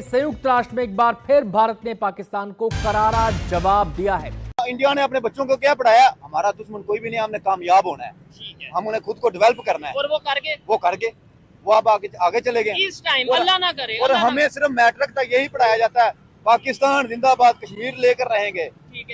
संयुक्त राष्ट्र में एक बार फिर भारत ने पाकिस्तान को करारा जवाब दिया है। इंडिया ने अपने बच्चों को क्या पढ़ाया? हमारा दुश्मन कोई भी नहीं, हमने कामयाब होना है, हम उन्हें खुद को डेवलप करना है और वो करके वो अब आगे चले गए इस टाइम अल्लाह ना करे। और हमें सिर्फ मैट्रिक तक यही पढ़ाया जाता है, पाकिस्तान जिंदाबाद, कश्मीर लेकर रहेंगे,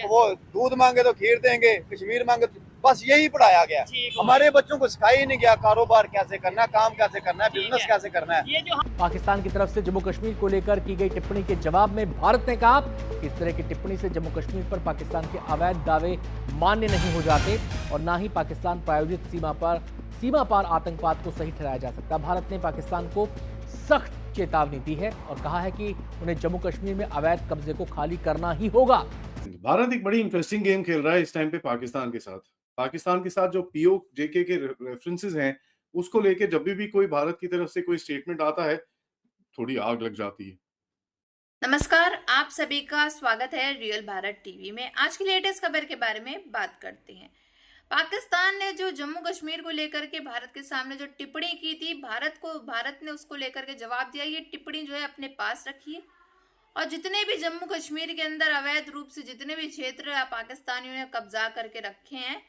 वो दूध मांगे तो खीर देंगे, कश्मीर मांगे तो बस यही पढ़ाया गया। हमारे बच्चों को सिखाया ही नहीं गया कारोबार कैसे करना है, काम कैसे करना है, बिजनेस कैसे करना है। ये जो पाकिस्तान की तरफ से जम्मू कश्मीर को लेकर की गई टिप्पणी के जवाब में भारत ने कहा कि इस तरह की टिप्पणी से जम्मू कश्मीर पर पाकिस्तान के अवैध दावे मान्य नहीं हो जाते और न ही पाकिस्तान प्रायोजित सीमा पार आतंकवाद को सही ठहराया जा सकता। भारत ने पाकिस्तान को सख्त चेतावनी दी है और कहा है कि उन्हें जम्मू कश्मीर में अवैध कब्जे को खाली करना ही होगा। भारत एक बड़ी इंटरेस्टिंग गेम खेल रहा है इस टाइम पे पाकिस्तान के साथ। पाकिस्तान के साथ जो पीओ जेके के रेफरेंसेस हैं, उसको लेके जब भी कोई भारत की तरफ से कोई स्टेटमेंट आता है, थोड़ी आग लग जाती है। नमस्कार, आप सभी का स्वागत है रियल भारत टीवी में। आज की लेटेस्ट खबर के बारे में बात करते हैं। पाकिस्तान ने जो जम्मू कश्मीर को लेकर के भारत के सामने जो टिप्पणी की थी, भारत ने उसको लेकर के जवाब दिया। ये टिप्पणी जो है अपने पास रखिए और जितने भी जम्मू कश्मीर के अंदर अवैध रूप से जितने भी क्षेत्र पाकिस्तानियों ने कब्जा करके रखे हैं,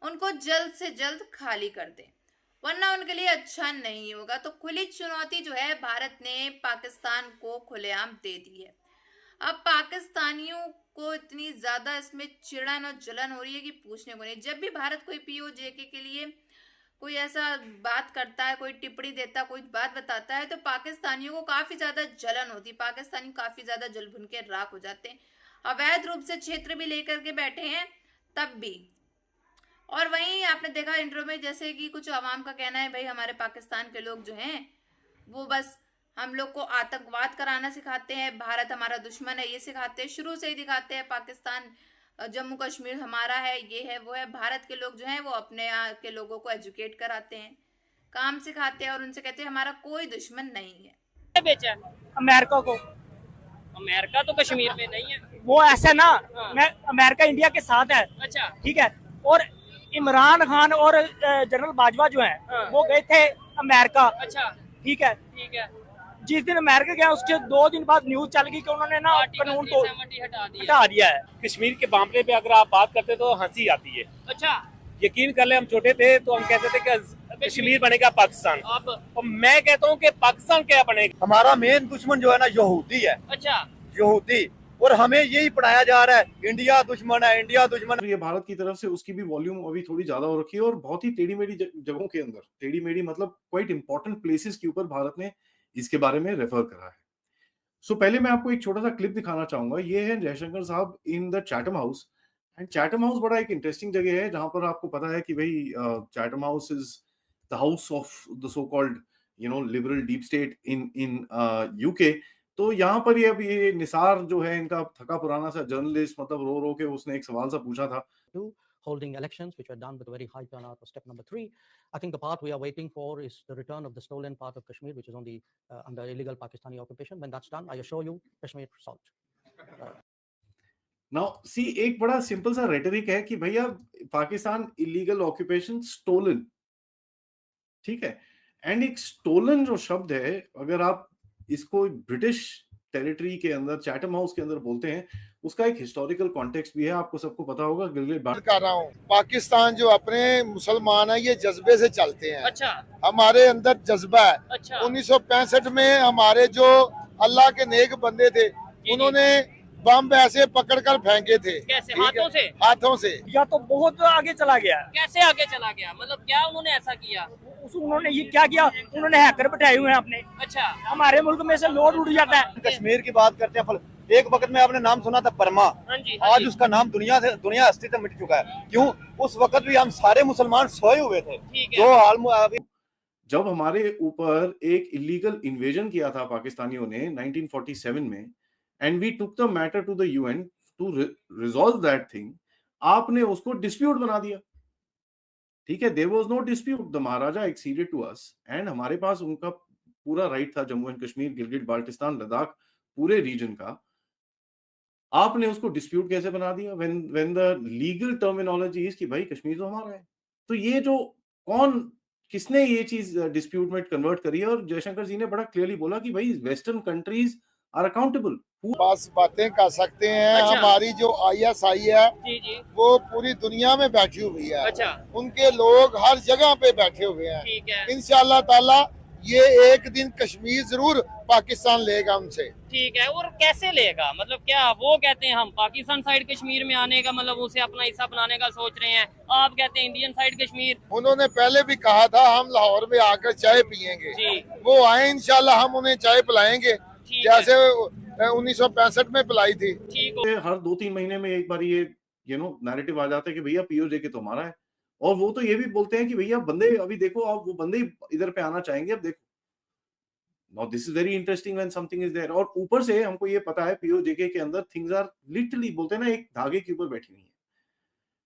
उनको जल्द से जल्द खाली कर दें, वरना उनके लिए अच्छा नहीं होगा। तो खुली चुनौती जो है भारत ने पाकिस्तान को खुलेआम दे दी है। अब पाकिस्तानियों को इतनी ज्यादा इसमें चिड़न और जलन हो रही है कि पूछने को नहीं। जब भी भारत कोई पीओजेके के लिए कोई ऐसा बात करता है, कोई टिप्पणी देता है, कोई बात बताता है, तो पाकिस्तानियों को काफी ज्यादा जलन होती है। पाकिस्तानी काफी ज्यादा जल भुन के राख हो जाते हैं। अवैध रूप से क्षेत्र भी लेकर के बैठे हैं तब भी। और वहीं आपने देखा इंटरव्यू में, जैसे कि कुछ आवाम का कहना है, भाई हमारे पाकिस्तान के लोग जो हैं वो बस हम लोग को आतंकवाद कराना सिखाते हैं, भारत हमारा दुश्मन है ये सिखाते हैं, शुरू से ही दिखाते हैं पाकिस्तान जम्मू कश्मीर हमारा है, ये है वो है। भारत के लोग जो हैं वो अपने यहाँ के लोगों को एजुकेट कराते हैं, काम सिखाते हैं और उनसे कहते हैं हमारा कोई दुश्मन नहीं है। बेचा अमेरिका को, अमेरिका तो कश्मीर में नहीं है। वो ऐसा ना, मैं अमेरिका इंडिया के साथ है, अच्छा ठीक है। और इमरान खान और जनरल बाजवा जो हैं वो गए थे अमेरिका, अच्छा ठीक है। जिस दिन अमेरिका गया उसके 2 दिन बाद न्यूज चल गई कि उन्होंने ना कानून को हटा दिया है। कश्मीर के मामले पे अगर आप बात करते तो हंसी आती है। अच्छा, यकीन कर ले, हम छोटे थे तो हम कहते थे कि कश्मीर बनेगा पाकिस्तान, और मैं कहता हूँ कि पाकिस्तान क्या बनेगा। हमारा मेन दुश्मन जो है ना यहूदी है। अच्छा, यहूदी, और हमें यही पढ़ाया जा रहा है इंडिया दुश्मन है, इंडिया दुश्मन। ये भारत की तरफ से उसकी भी वॉल्यूम अभी थोड़ी ज्यादा हो रखी है और बहुत ही टेढ़ी मेढ़ी जगहों के अंदर, टेढ़ी मेढ़ी मतलब क्वाइट इंपॉर्टेंट प्लेसेस के ऊपर भारत ने इसके बारे में रेफर करा है। सो पहले मैं आपको एक छोटा सा क्लिप दिखाना चाहूंगा। ये है जयशंकर साहब in the Chatham house. And Chatham house बड़ा एक इंटरेस्टिंग जगह है जहां पर आपको पता है कि भाई Chatham house is the house of the so called liberal deep state in UK. तो यहाँ पर ये अभी ये निसार जो है इनका थका पुराना सा जर्नलिस्ट, मतलब रो रो के उसने एक सवाल सा पूछा था। Holding elections, which were done with a very high turnout, was step number 3. I think the part we are waiting for is the return of the stolen part of Kashmir, which is on the under illegal Pakistani occupation. When that's done, I assure you, Kashmir solved. Now see, एक बड़ा simple सा rhetoric है कि भैया Pakistan illegal occupation stolen, ठीक है। And एक stolen जो शब्द है, अगर आप इसको ब्रिटिश टेरिटरी के अंदर चैटम हाउस के अंदर बोलते हैं, उसका एक हिस्टोरिकल कॉन्टेक्स्ट भी है, आपको सबको पता होगा। गिलगित कर रहा हूँ, पाकिस्तान जो अपने मुसलमान है ये जज्बे से चलते हैं। अच्छा, हमारे अंदर जज्बा है। अच्छा, 1965 में हमारे जो अल्लाह के नेक बंदे थे उन्होंने बम ऐसे पकड़कर फेंके थे। कैसे? हाथों से? हाथों से। या तो बहुत आगे चला गया। कैसे आगे चला गया? मतलब क्या उन्होंने ऐसा किया? उन्होंने ये क्या किया, उन्होंने हैकर बैठाए हुए हैं अपने। अच्छा, हमारे मुल्क में से लोड उड़ जाता है। कश्मीर की बात करते हैं, एक वक्त में आपने नाम सुना था बर्मा, आज उसका नाम दुनिया हस्ती से मिट चुका है। क्यों? उस वक्त भी हम सारे मुसलमान सोए हुए थे। जो हाल जब हमारे ऊपर एक इलीगल इन्वेजन किया था पाकिस्तानियों ने 1947 में, and we took the matter to the UN to resolve that thing, आपने उसको डिस्प्यूट बना दिया, ठीक है। There was no dispute, the Maharaja acceded to us, and हमारे पास उनका पूरा राइट था जम्मू एंड कश्मीर, गिलगित बाल्टिस्तान, लद्दाख, पूरे रीजन का। आपने उसको डिस्प्यूट कैसे बना दिया when the legal terminology is कि भाई कश्मीर तो हमारा है। तो ये जो किसने ये चीज डिस्प्यूट में कन्वर्ट करी है, और जयशंकर जी ने बड़ा क्लियरली बोला कि भाई वेस्टर्न कंट्रीज आर अकाउंटेबल। बस बातें कर सकते हैं। अच्छा। हमारी जो ISI है जी जी। वो पूरी दुनिया में बैठी हुई है। अच्छा। उनके लोग हर जगह पे बैठे हुए हैं। ठीक है। इंशाल्लाह ताला ये एक दिन कश्मीर जरूर पाकिस्तान लेगा उनसे। ठीक है, और कैसे लेगा? मतलब क्या वो कहते हैं हम पाकिस्तान साइड कश्मीर में आने का, मतलब उसे अपना हिस्सा बनाने का सोच रहे हैं, आप कहते हैं इंडियन साइड कश्मीर। उन्होंने पहले भी कहा था हम लाहौर में आकर चाय पियेंगे। जी। वो आए इंशाल्लाह हम उन्हें चाय पिलाएंगे ठीक है। जैसे 1965 में पिलाई थी। ठीक हो। हर 2-3 महीने में एक बार ये नैरेटिव आ जाता है कि भैया पीओजे तो हमारा है, और वो तो ये भी बोलते हैं कि भैया बंदे अभी देखो, अब वो बंदे ही इधर पे आना चाहेंगे। अब देखो, now this is very interesting when something is there. और ऊपर से हमको ये पता है पीओजेके के अंदर थिंग्स आर लिटरली, बोलते हैं ना, एक धागे के ऊपर बैठी हुई है।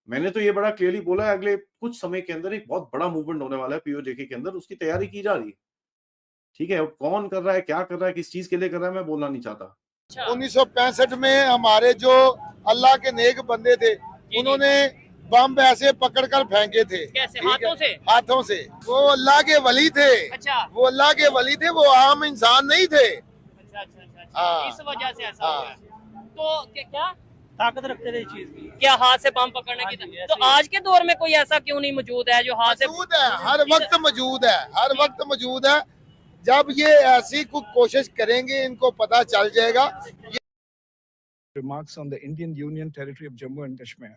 मैंने तो ये बड़ा क्लियरली बोला है, अगले कुछ समय के अंदर एक बहुत बड़ा मूवमेंट होने वाला है पीओजेके के अंदर, उसकी तैयारी की जा रही है। ठीक है, अब कौन कर रहा है, क्या कर रहा है, किस चीज के लिए कर रहा है, मैं बोलना नहीं चाहता। 1965 में हमारे जो अल्लाह के नेक बंदे थे उन्होंने बम ऐसे पकड़कर फेंके थे। कैसे? ठीक है? हाथों से? हाथों से। वो अल्लाह के वली थे। अच्छा। वो अल्लाह के वली थे, वो आम इंसान नहीं थे। अच्छा अच्छा अच्छा, हाँ। इस वजह से ऐसा हाँ। हुआ है। तो क्या ताकत रखते थे इस चीज की। क्या हाथ से बम पकड़ने की? तो आज के दौर में कोई ऐसा क्यों नहीं मौजूद है जो हाथ से? मौजूद है, हर वक्त मौजूद है, हर वक्त मौजूद है। जब ये ऐसी कुछ कोशिश करेंगे इनको पता चल जाएगा। Remarks on the Indian Union territory of Jammu and Kashmir.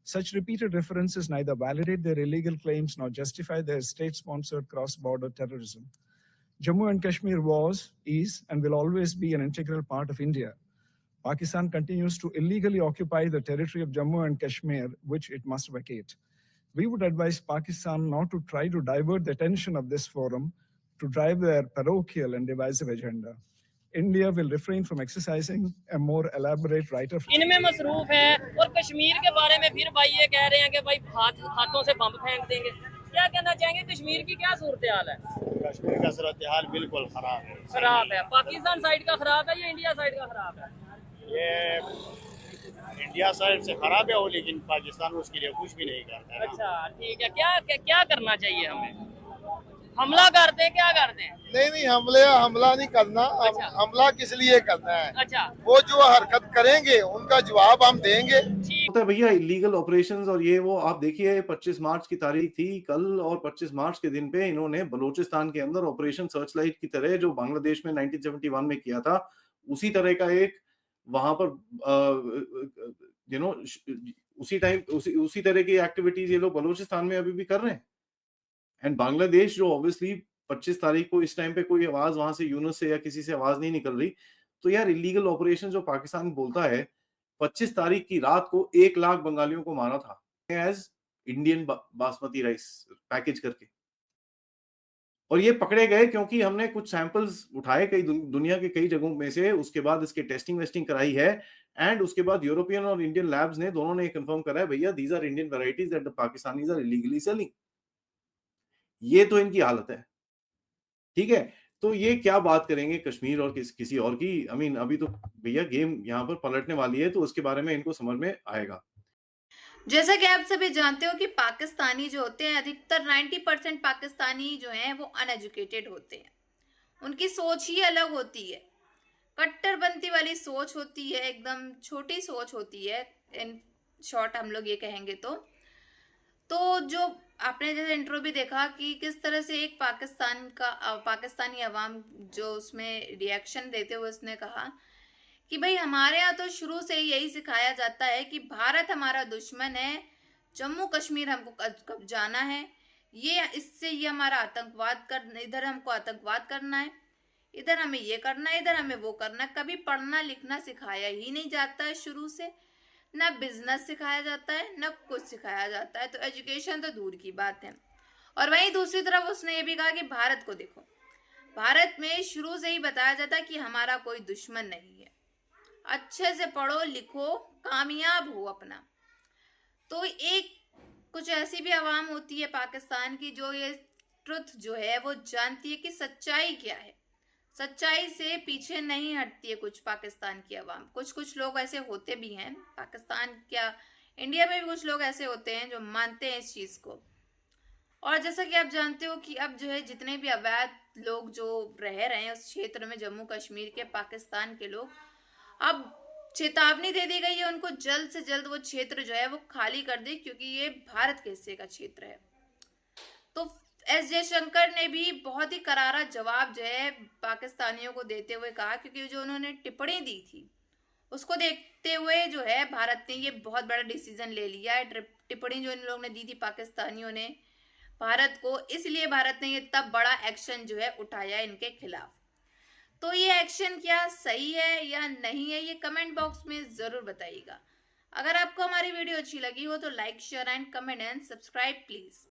Such repeated references neither validate their illegal claims nor justify their state-sponsored cross-border terrorism. Jammu and Kashmir was, is, and will always be an integral part of India. Pakistan continues to illegally occupy the territory of Jammu and Kashmir, which it must vacate. We would advise Pakistan not to try to divert the attention of this forum to drive their parochial and divisive agenda. India will refrain from exercising a more elaborate right of इनमें मसरूफ है, और कश्मीर के बारे में फिर भाई ये कह रहे हैं कि भाई हाथों से बम फेंक देंगे। क्या कहना चाहेंगे, कश्मीर की क्या सूरत हाल है? कश्मीर का सूरत हाल बिल्कुल खराब है। खराब है। पाकिस्तान साइड का खराब है या इंडिया साइड का खराब है? ये इंडिया साइड से खराब है वो, लेकिन पाकिस्तान उसके लिए कुछ भी नहीं करता है। अच्छा ठीक है, क्या करना चाहिए हमें? हमला कर दें, क्या कर दें? नहीं, हमला नहीं करना। अच्छा। हमला किस लिए करना है? अच्छा। वो जो हरकत करेंगे उनका जवाब हम देंगे। होता है भैया इलीगल ऑपरेशंस, और ये वो आप देखिए 25 मार्च की तारीख थी कल, और 25 मार्च के दिन पे इन्होंने बलूचिस्तान के अंदर ऑपरेशन सर्चलाइट की तरह जो बांग्लादेश में 1971 में किया था, उसी तरह का एक वहां पर उसी तरह की एक्टिविटीज ये लोग बलूचिस्तान में अभी भी कर रहे हैं। एंड बांग्लादेश जो ऑब्वियसली 25 तारीख को इस टाइम पे कोई आवाज वहां से यूनुस से या किसी से आवाज नहीं निकल रही, तो यार इलीगल ऑपरेशन जो पाकिस्तान बोलता है, 25 तारीख की रात को 1 लाख बंगालियों को मारा था as Indian basmati rice package करके, और ये पकड़े गए क्योंकि हमने कुछ सैंपल्स उठाए कई दुनिया के कई जगहों में से, उसके बाद इसके टेस्टिंग वेस्टिंग कराई है, एंड उसके बाद यूरोपियन और इंडियन लैब्स ने दोनों ने कंफर्म करा है भैया these are Indian varieties that the Pakistanis are illegally selling. ये तो इनकी हालत है। ठीक है, तो ये क्या बात करेंगे कश्मीर और किसी और की? आई मीन अभी तो भैया गेम यहाँ पर पलटने वाली है, तो उसके बारे में इनको समझ में आएगा। जैसा कि आप सभी जानते हो कि पाकिस्तानी जो होते हैं, अधिकतर 90% पाकिस्तानी जो हैं वो अनएजुकेटेड होते हैं। उनकी सोच ही अलग होती है, कट्टरपंथी वाली सोच होती है, एकदम छोटी सोच होती है। इन शॉर्ट हम लोग ये कहेंगे तो जो आपने जैसे इंट्रो भी देखा कि किस तरह से एक पाकिस्तानी अवाम जो उसमें रिएक्शन देते हुए उसने कहा कि भाई हमारे यहाँ तो शुरू से यही सिखाया जाता है कि भारत हमारा दुश्मन है, जम्मू कश्मीर हमको कब्जाना है, ये हमारा इधर हमको आतंकवाद करना है, इधर हमें ये करना है, इधर हमें वो करना है। कभी पढ़ना लिखना सिखाया ही नहीं जाता है शुरू से, ना बिजनेस सिखाया जाता है, ना कुछ सिखाया जाता है, तो एजुकेशन तो दूर की बात है। और वहीं दूसरी तरफ उसने ये भी कहा कि भारत को देखो, भारत में शुरू से ही बताया जाता है कि हमारा कोई दुश्मन नहीं है, अच्छे से पढ़ो लिखो कामयाब हो अपना। तो एक कुछ ऐसी भी आवाम होती है पाकिस्तान की जो ये ट्रुथ जो है वो जानती है कि सच्चाई क्या है, सच्चाई से पीछे नहीं हटती है कुछ पाकिस्तान की आवाम। कुछ लोग ऐसे होते भी हैं पाकिस्तान, क्या इंडिया में भी कुछ लोग ऐसे होते हैं जो मानते हैं इस चीज़ को। और जैसा कि आप जानते हो कि अब जो है जितने भी अवैध लोग जो रह रहे हैं उस क्षेत्र में, जम्मू कश्मीर के, पाकिस्तान के लोग, अब चेतावनी दे दी गई है उनको जल्द से जल्द वो क्षेत्र जो है वो खाली कर दे, क्योंकि ये भारत के हिस्से का क्षेत्र है। तो एस जयशंकर ने भी बहुत ही करारा जवाब जो है पाकिस्तानियों को देते हुए कहा, क्योंकि जो उन्होंने टिप्पणी दी थी उसको देखते हुए जो है भारत ने ये बहुत बड़ा डिसीजन ले लिया है। टिप्पणी जो इन लोगों ने दी थी पाकिस्तानियों ने भारत को, इसलिए भारत ने ये तब बड़ा एक्शन जो है उठाया इनके खिलाफ। तो ये एक्शन क्या सही है या नहीं है, ये कमेंट बॉक्स में जरूर बताइएगा। अगर आपको हमारी वीडियो अच्छी लगी हो तो like, share and comment and subscribe please.